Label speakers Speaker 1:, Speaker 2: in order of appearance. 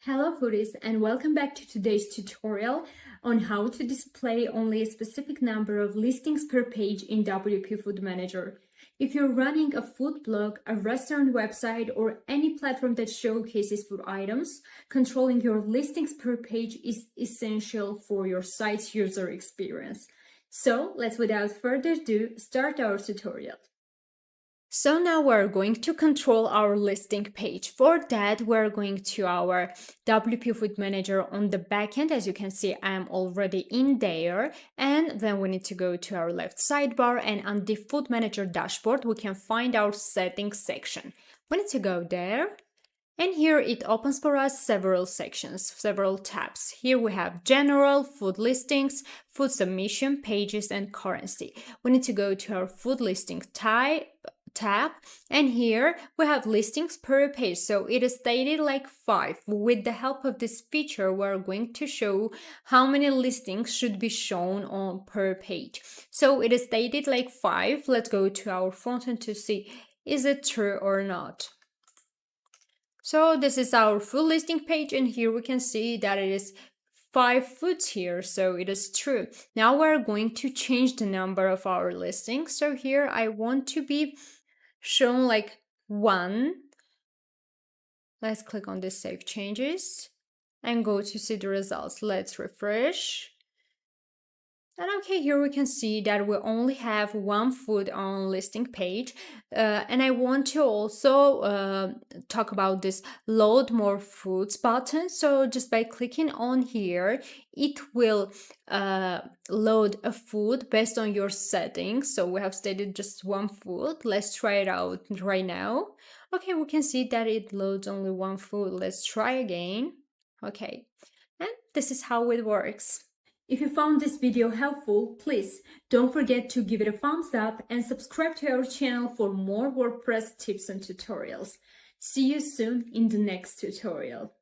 Speaker 1: Hello foodies, and welcome back to today's tutorial on how to display only a specific number of listings per page in WP Food Manager. If you're running a food blog, a restaurant website, or any platform that showcases food items, controlling your listings per page is essential for your site's user experience. So let's, without further ado, start our tutorial. So now we're going to control our listing page. For that, we're going to our WP Food Manager on the backend. As you can see, I'm already in there. And then we need to go to our left sidebar, and on the Food Manager dashboard, we can find our settings section. We need to go there. And here it opens for us several sections, several tabs. Here we have general, food listings, food submission, pages, and currency. We need to go to our food listing tab, and here we have listings per page. So it is stated like 5. With the help of this feature, we're going to show how many listings should be shown on per page. So it is stated like 5. Let's go to our front end to see is it true or not. So this is our full listing page, and here we can see that it is 5 foods here, so it is true. Now we're going to change the number of our listings. So here I want to be shown like 1. Let's click on this Save Changes and go to see the results. Let's refresh. And okay, here we can see that we only have 1 food on listing page. And I want to also talk about this load more foods button. So just by clicking on here, it will load a food based on your settings. So we have stated just 1 food. Let's try it out right now. Okay, we can see that it loads only 1 food. Let's try again. Okay, and this is how it works. If you found this video helpful, please don't forget to give it a thumbs up and subscribe to our channel for more WordPress tips and tutorials. See you soon in the next tutorial.